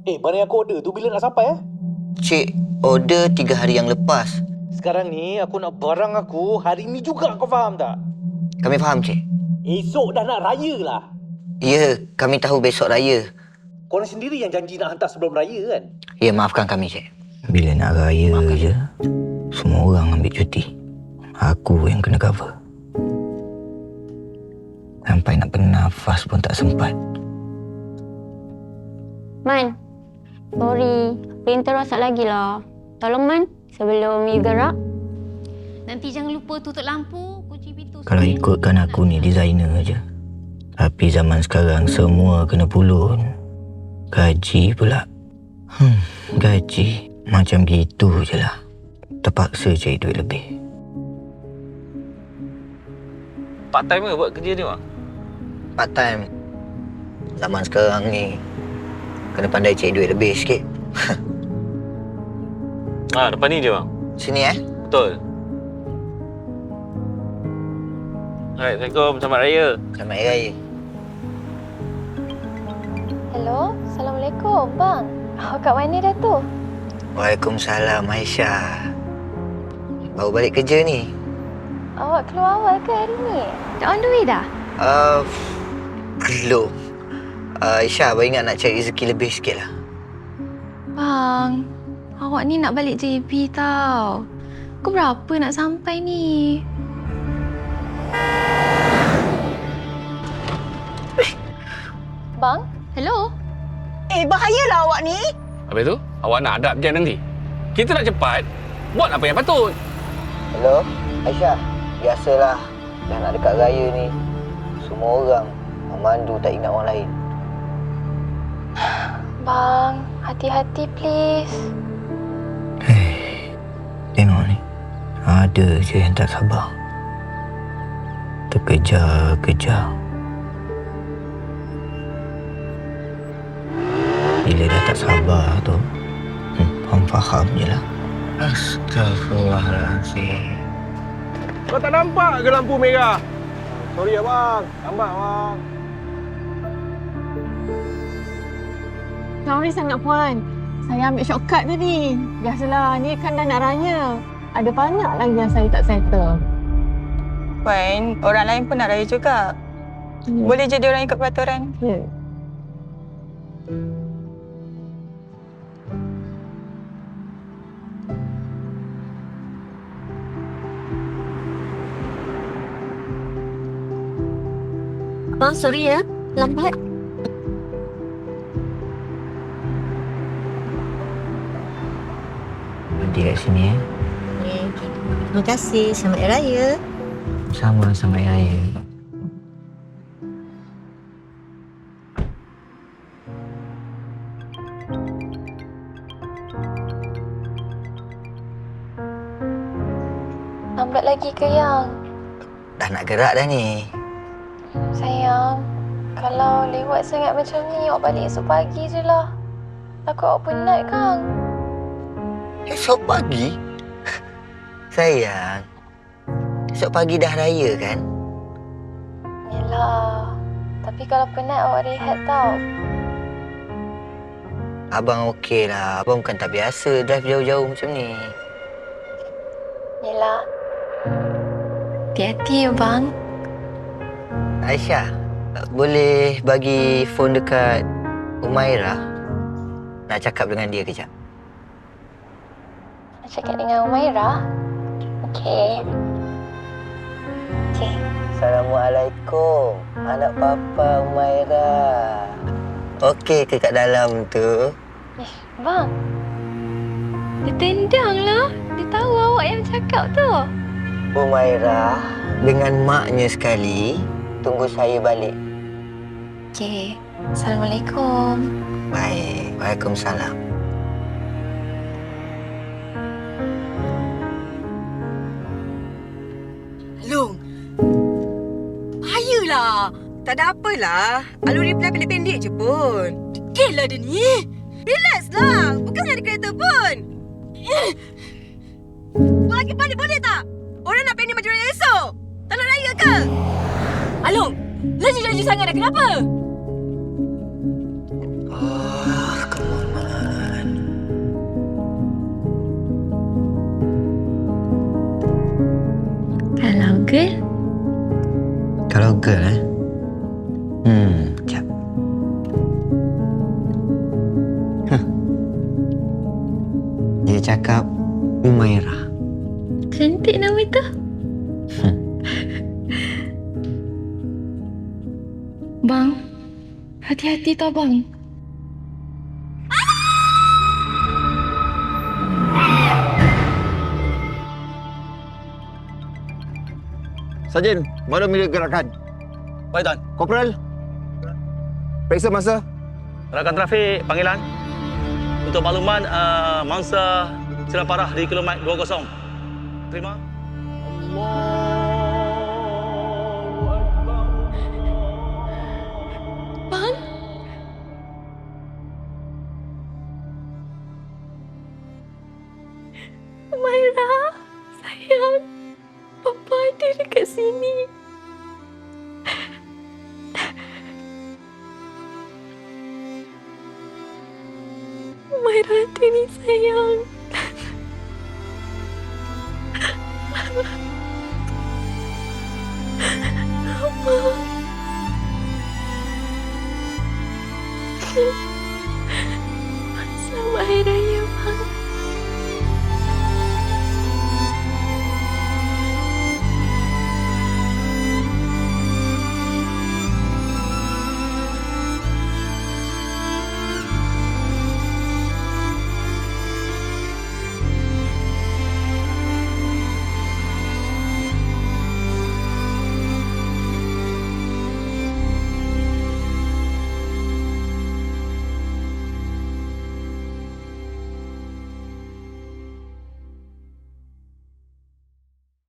Barang yang aku order tu bila nak sampai Cik, order 3 hari yang lepas. Sekarang ni aku nak barang aku hari ni juga, kau faham tak? Kami faham, Cik. Esok dah nak raya lah. Ya, kami tahu besok raya. Korang sendiri yang janji nak hantar sebelum raya kan? Ya, maafkan kami, Cik. Bila nak raya je, semua orang ambil cuti. Aku yang kena cover. Sampai nak bernafas pun tak sempat. Man, sorry. Printer rosak lagi lah. Tolong Man, sebelum you gerak. Nanti jangan lupa tutup lampu, kunci pintu. Kalau ikutkan aku ni designer je. Tapi zaman sekarang semua kena pulun. Gaji pula. Gaji macam gitu je lah. Terpaksa cari duit lebih. Part time ke buat kerja ni, Mak? Part time. Zaman sekarang ni kena pandai cari duit lebih sikit. Depan ni je, Bang. Sini Betul. Alright, Assalamualaikum. Selamat Raya. Selamat Hari Raya. Hello, Assalamualaikum bang. Kat mana dah tu? Waalaikumsalam Aisyah. Baru balik kerja ni. Awak keluar awal ke hari ni? Dah on the way dah? Belum. Aisyah, abang ingat nak cari rezeki lebih sikit lah. Bang, awak ni nak balik JB tau. Pukul berapa nak sampai ni? Bang, hello? Bahayalah awak ni. Habis tu, awak nak hadap jam nanti. Kita nak cepat, buat apa yang patut. Hello, Aisyah. Biasalah, dah nak dekat raya ni. Semua orang memandu tak ingat orang lain. Bang, hati-hati please. Tengok ni. Ada je yang tak sabar. Terkejar-kejar. Bila dah tak sabar tu, faham je lah. Astaghfirullahaladzim. Kau tak nampak ke lampu merah? Sorry abang, lambat abang. Sorry sangat puan. Saya ambil shortcut tadi. Biasalah, ni kan dah nak raya. Ada banyak lagi yang saya tak settle. Puan, orang lain pun nak raya juga. Boleh jadi orang ikut peraturan. Ya. Abang, sorry ya. Lambat. Berhenti kat sini Terima kasih. Selamat Hari Raya. Sama-sama Hari Raya. Lambat lagi ke yang? Dah nak gerak dah ni. Sayang, kalau lewat sangat macam ni, awak balik esok pagi je lah. Takut awak penat kan? Esok pagi? Sayang, esok pagi dah raya kan? Yelah, tapi kalau penat awak rehat tau. Abang okey lah. Abang bukan tak biasa drive jauh-jauh macam ni. Yelah. Hati-hati ya bang. Aisyah, boleh bagi phone dekat Umairah? Nak cakap dengan dia kejap. Nak cakap dengan Umairah? Okey. Okey. Assalamualaikum, anak papa Umairah. Okey ke kat dalam tu? Bang. Dia tendang lah. Dia tahu awak yang cakap tu. Umairah dengan maknya sekali tunggu saya balik. Okey. Assalamualaikum. Baik. Waalaikumsalam. Long. Bahayalah. Tak ada apalah. Alur reply pendek-pendek je pun. Degil lah dia ni. Relax lah. Bukannya ada kereta pun. Lagi panik boleh tak? Orang nak pendek baju raya esok. Tak nak raya ke? Along. Laju-laju sangat dah. Kenapa? Come on, Girl? Kalau girl Sekejap. Dia cakap Umairah. Cantik nama tu. Bang, hati-hati tau bang. Sarjan, mana mila gerakan? Baik, Tuan. Korporal. Periksa masa. Rakan trafik panggilan. Untuk makluman, mangsa silap parah di kilometer 20. Terima. Bang? Umaira, sayang. Papa ada dekat sini. Umaira ada ni, sayang. Selamat Hari Raya,